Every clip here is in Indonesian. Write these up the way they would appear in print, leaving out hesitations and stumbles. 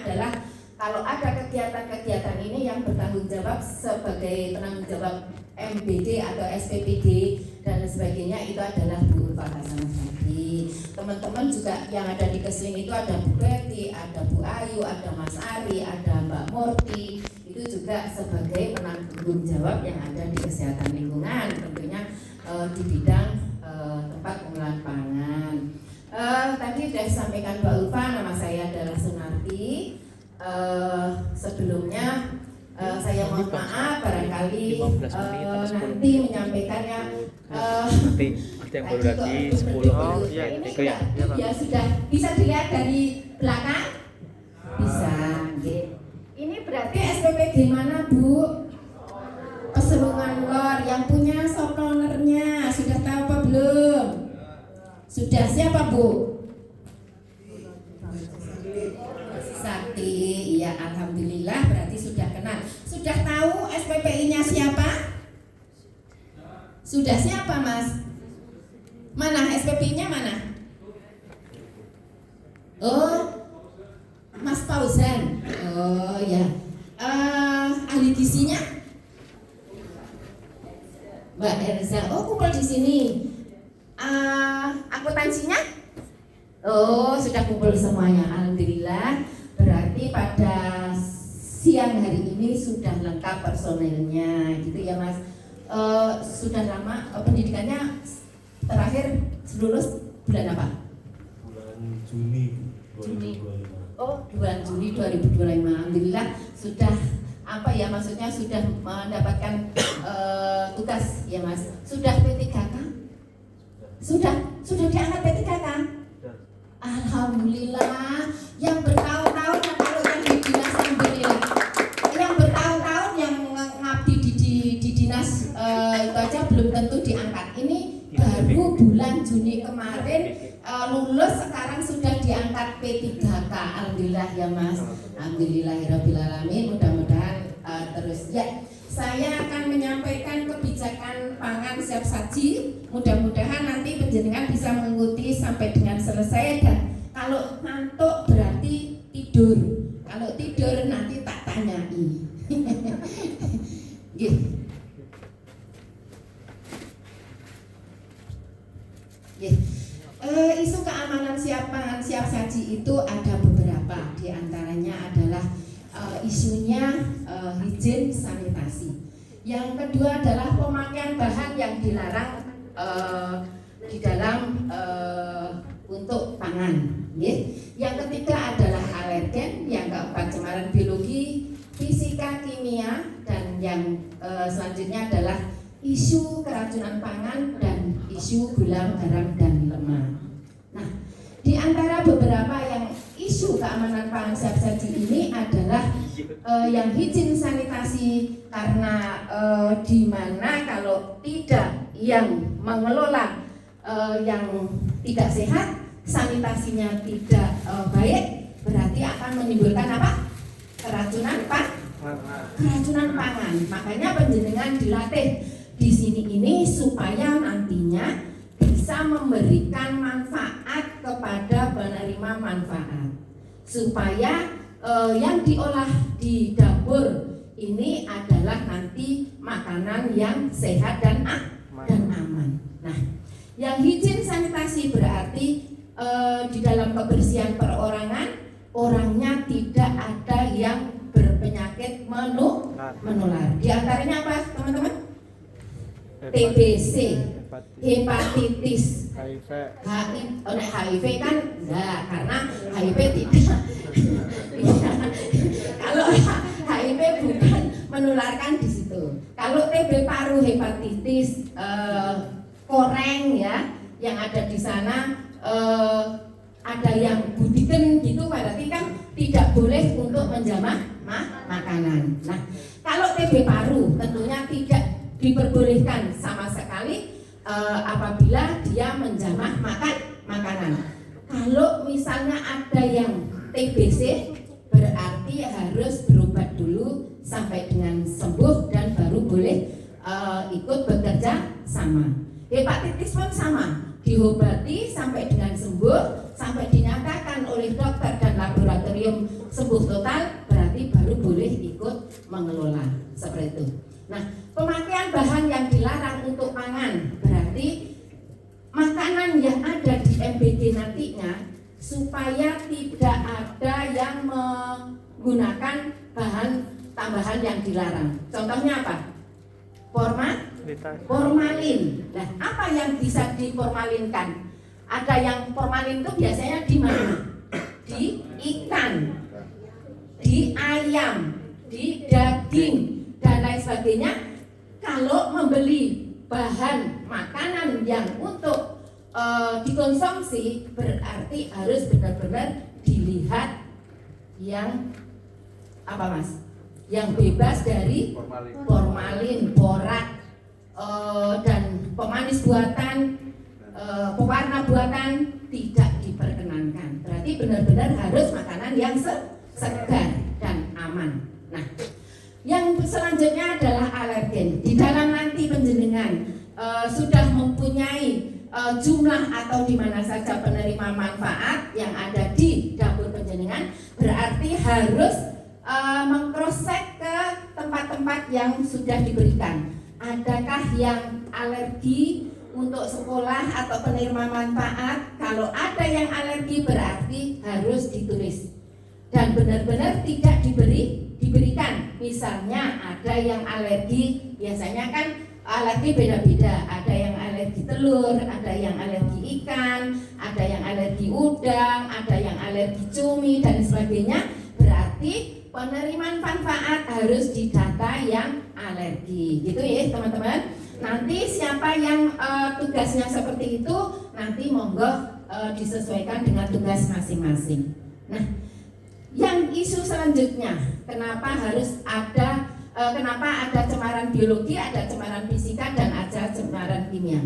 adalah kalau ada kegiatan-kegiatan ini yang bertanggung jawab sebagai penanggung jawab MBD atau SPPD dan sebagainya itu adalah Bu Ulfa Hasanasari. Teman-teman juga yang ada di Kesling itu ada Bu Betty, ada Bu Ayu, ada Mas Ari, ada Mbak Murti. Itu juga sebagai penanggung jawab yang ada di kesehatan lingkungan, tentunya di bidang tempat pengolahan pangan. Tadi sudah disampaikan Mbak Ulfa, nama saya adalah Sunarti. Sebelumnya saya mohon maaf barangkali nanti menyampaikannya nanti ada yang baru lagi 10 ini ya sudah bisa dilihat dari belakang bisa. Ini berarti SPPD mana Bu? Pesulungan Lor. Yang punya shop ownernya sudah tahu apa belum? Sudah siapa Bu? Sakti, iya alhamdulillah berarti sudah kenal. Sudah tahu SPPI-nya siapa? Sudah siapa Mas? Mana SPPI-nya mana? Oh, Mas Fauzan. Oh ya. Ahli gizinya? Mbak Erza. Oh kumpul di sini. Akuntansinya? Oh sudah kumpul semuanya. Alhamdulillah. Berarti pada siang hari ini sudah lengkap personelnya, gitu ya Mas. Sudah lama pendidikannya terakhir lulus bulan apa? Bulan Juni 2025. Oh, bulan Juni 2025. Alhamdulillah sudah apa ya maksudnya sudah mendapatkan tugas ya Mas. Sudah P3K? Sudah diangkat P3K? Alhamdulillah. Yang bertahun-tahun kalau yang di dinas alhamdulillah. Yang bertahun-tahun yang ngabdi di dinas itu aja belum tentu diangkat. Ini baru bulan Juni kemarin lulus, sekarang sudah diangkat P3K. Alhamdulillah ya Mas. Alhamdulillahirabbil alamin. Mudah-mudahan terus ya. Saya akan menyampaikan kebijakan pangan siap saji. Mudah-mudahan nanti penjenengan bisa mengikuti sampai dengan selesai, dan kalau ngantuk berarti tidur. Kalau tidur nanti tak tanyai. Isu keamanan siap pangan siap saji itu ada beberapa. Di antaranya adalah isunya higien sanitasi. Yang kedua adalah pemakaian bahan yang dilarang di dalam untuk pangan. Yang ketiga adalah alergen. Yang keempat cemaran biologi, fisika, kimia, dan yang selanjutnya adalah isu keracunan pangan dan isu gula, garam, dan lemak. Nah, di antara beberapa yang isu keamanan pangan siap saji ini adalah yang higien sanitasi, karena di mana kalau tidak yang mengelola yang tidak sehat, sanitasinya tidak baik, berarti akan menimbulkan apa? Keracunan pangan. Makanya penjenengan dilatih di sini ini supaya nantinya bisa memberikan manfaat kepada penerima manfaat, supaya yang diolah di dapur ini adalah nanti makanan yang sehat dan aman. Nah, yang higien sanitasi berarti di dalam kebersihan perorangan, orangnya tidak ada yang berpenyakit menular. Di antaranya apa, teman-teman? TBC, hepatitis, HIV kan enggak, karena HIV tidak. Kalau HIV bukan menularkan di situ. Kalau TB paru, hepatitis, koreng ya, yang ada di sana ada yang budiken gitu, berarti kan tidak boleh untuk menjamah makanan. Nah, kalau TB paru tentunya tidak diperbolehkan sama sekali apabila dia menjamah makanan. Kalau misalnya ada yang TBC, berarti harus berobat dulu sampai dengan sembuh dan baru boleh ikut bekerja sama. Hepatitis pun sama. diobati sampai dengan sembuh, sampai dinyatakan oleh dokter dan laboratorium sembuh total, berarti baru boleh ikut mengelola seperti itu. Nah, pemakaian bahan yang dilarang untuk pangan berarti makanan yang ada di MBG nantinya supaya tidak ada yang menggunakan bahan tambahan yang dilarang. Contohnya apa? Formalin. Nah, apa yang bisa diformalinkan? Ada yang formalin itu biasanya di mana? Di ikan, di ayam, di daging, dan lain sebagainya. Kalau membeli bahan makanan yang untuk dikonsumsi, berarti harus benar-benar dilihat yang apa, Mas? Yang bebas dari formalin, borak, dan pemanis buatan, pewarna buatan tidak diperkenankan. Berarti benar-benar harus makanan yang segar dan aman. Nah, yang selanjutnya adalah alergen. Di dalam nanti penjenengan sudah mempunyai jumlah atau di mana saja penerima manfaat yang ada di dapur penjenengan, berarti harus meng-cross-check ke tempat-tempat yang sudah diberikan. Adakah yang alergi untuk sekolah atau penerima manfaat? Kalau ada yang alergi berarti harus ditulis dan benar-benar tidak diberikan. Misalnya ada yang alergi, biasanya kan alergi beda-beda. Ada yang alergi telur, ada yang alergi ikan, ada yang alergi udang, ada yang alergi cumi dan sebagainya. Berarti penerimaan manfaat harus didata yang alergi, gitu ya teman-teman. Nanti siapa yang tugasnya seperti itu, nanti monggo disesuaikan dengan tugas masing-masing. Nah, yang isu selanjutnya, kenapa ada cemaran biologi, ada cemaran fisika, dan ada cemaran kimia.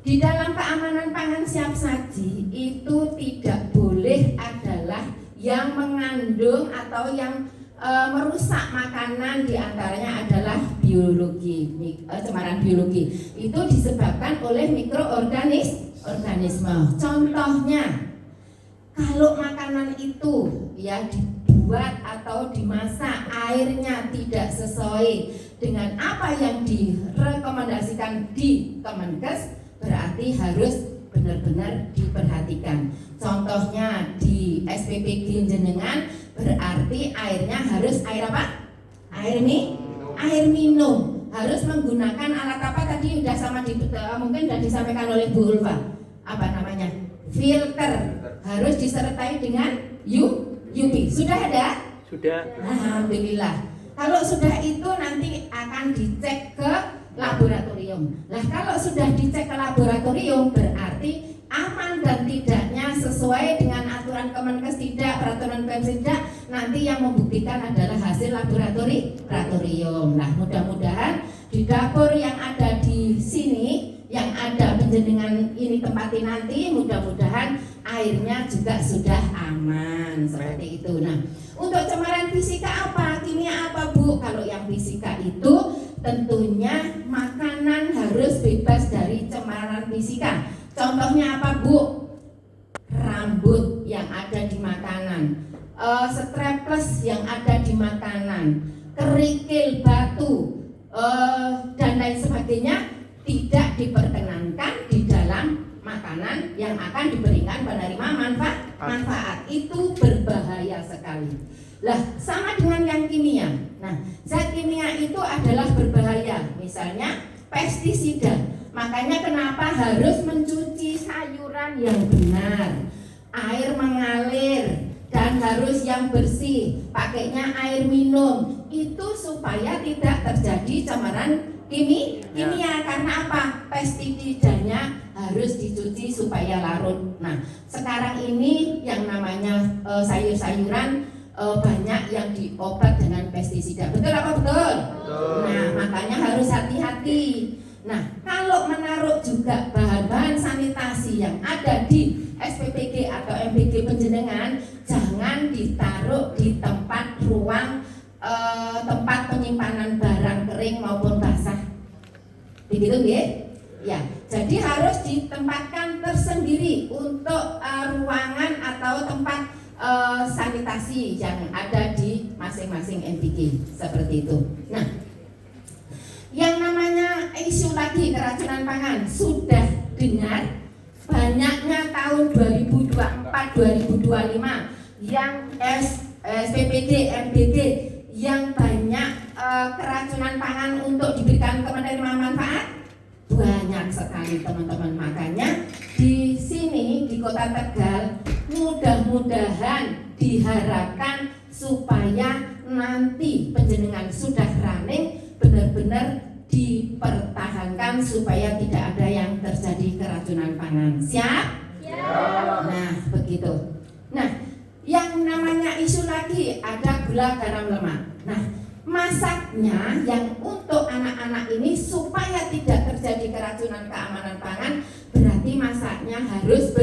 Di dalam keamanan pangan siap saji itu tidak boleh adalah yang mengandung atau yang merusak makanan, diantaranya adalah cemaran biologi. Itu disebabkan oleh mikroorganisme. Contohnya, kalau makanan itu ya dibuat atau dimasak, airnya tidak sesuai dengan apa yang direkomendasikan di Kemenkes, berarti harus benar-benar diperhatikan. Contohnya di SPPG jenengan berarti airnya harus air apa? Air minum. Harus menggunakan alat apa tadi mungkin sudah disampaikan oleh Bu Ulfa. Apa namanya? Filter. Harus disertai dengan UV. Sudah ada? Sudah. Alhamdulillah. Kalau sudah itu nanti akan dicek ke laboratorium. Nah, kalau sudah dicek ke laboratorium berarti aman dan tidaknya sesuai dengan aturan Kemenkes tidak, peraturan PEMS tidak, nanti yang membuktikan adalah hasil laboratorium. Nah, mudah-mudahan di dapur yang ada di sini, yang ada penjenengan ini tempati nanti, mudah-mudahan airnya juga sudah aman seperti itu. Nah, untuk cemaran fisika apa, kimia apa Bu? Kalau yang fisika itu tentunya makanan harus bebas dari cemaran fisika. Contohnya apa Bu? Rambut yang ada di makanan, strapless yang ada di makanan, kerikil batu, dan lain sebagainya tidak diperkenankan di dalam makanan yang akan diberikan penerima manfaat. Itu berbahaya sekali. Lah, sama dengan yang kimia. Nah, zat kimia itu adalah berbahaya. Misalnya pestisida. Makanya kenapa harus mencuci sayuran yang benar, air mengalir, dan harus yang bersih, pakainya air minum. Itu supaya tidak terjadi cemaran kimia. Karena apa? Pestisidanya harus dicuci supaya larut. Nah, sekarang ini yang namanya sayur-sayuran banyak yang diobat dengan pestisida. Betul apa betul? Betul. Nah, makanya harus hati-hati. Nah, kalau menaruh juga bahan-bahan sanitasi yang ada di SPPG atau MBG penjenengan, jangan ditaruh di tempat ruang tempat penyimpanan barang kering maupun basah. Begitu ya? Ya, Jadi harus ditempatkan tersendiri untuk ruangan atau tempat sanitasi yang ada di masing-masing MBG seperti itu. Nah, yang namanya isu lagi keracunan pangan sudah dengar banyaknya tahun 2024-2025 yang SPPD, MBG yang banyak keracunan pangan untuk diberikan penerima manfaat banyak sekali teman-teman. Makanya di sini di Kota Tegal mudah-mudahan diharapkan supaya nanti penjenengan sudah running benar-benar dipertahankan supaya tidak ada yang terjadi keracunan pangan. Siap? Ya. Nah, begitu. Nah, yang namanya isu lagi ada gula garam lemak. Nah, masaknya yang untuk anak-anak ini supaya tidak terjadi keracunan keamanan pangan berarti masaknya harus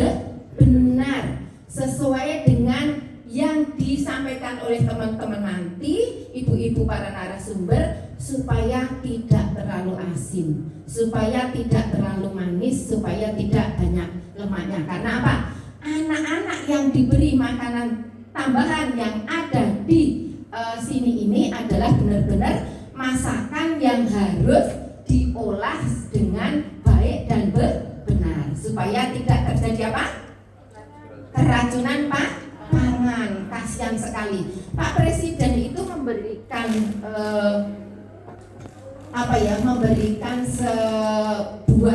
benar sesuai dengan yang disampaikan oleh teman-teman nanti, ibu-ibu para narasumber, supaya tidak terlalu asin, supaya tidak terlalu manis, supaya tidak banyak lemaknya. Karena apa? Anak-anak yang diberi makanan tambahan yang ada di sini ini adalah benar-benar masakan yang harus diolah dengan baik dan benar supaya tidak terjadi apa? Keracunan pangan. Kasihan sekali. Pak Presiden itu memberikan memberikan sebuah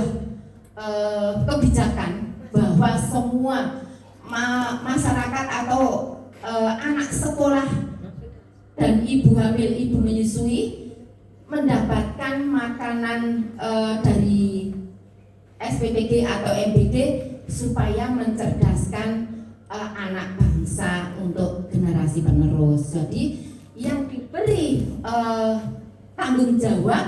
kebijakan bahwa semua masyarakat atau anak sekolah dan ibu hamil, ibu menyusui mendapatkan makanan dari SPPG atau MBG supaya mencerdaskan anak bangsa untuk generasi penerus. Jadi yang diberi tanggung jawab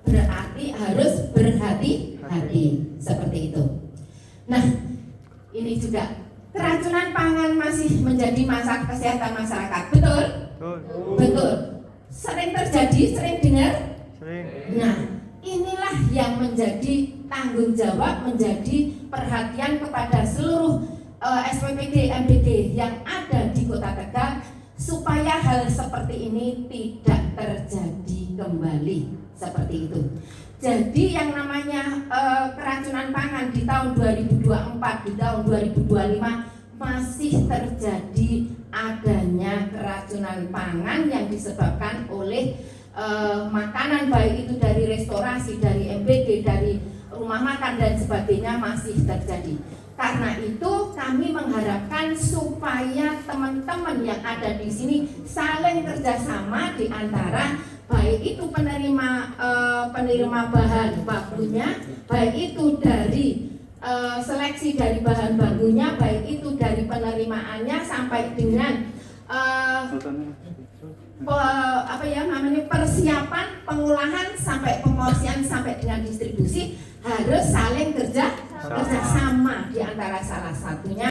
berarti harus berhati-hati seperti itu. Nah, ini juga keracunan pangan masih menjadi masalah kesehatan masyarakat. Betul? Betul. Sering terjadi, sering dengar? Sering. Nah, inilah yang menjadi tanggung jawab, menjadi perhatian kepada seluruh SPPD, MBG yang ada di Kota Tegal supaya hal seperti ini tidak terjadi kembali seperti itu. Jadi yang namanya keracunan pangan di tahun 2024, di tahun 2025 masih terjadi adanya keracunan pangan yang disebabkan oleh makanan baik itu dari restorasi, dari MBG, dari rumah makan dan sebagainya masih terjadi. Karena itu kami mengharapkan supaya teman-teman yang ada di sini saling kerjasama di antara baik itu penerima bahan bakunya, baik itu dari seleksi dari bahan bakunya, baik itu dari penerimaannya sampai dengan persiapan pengolahan sampai pemorsian sampai dengan distribusi harus saling kerjasama di antara salah satunya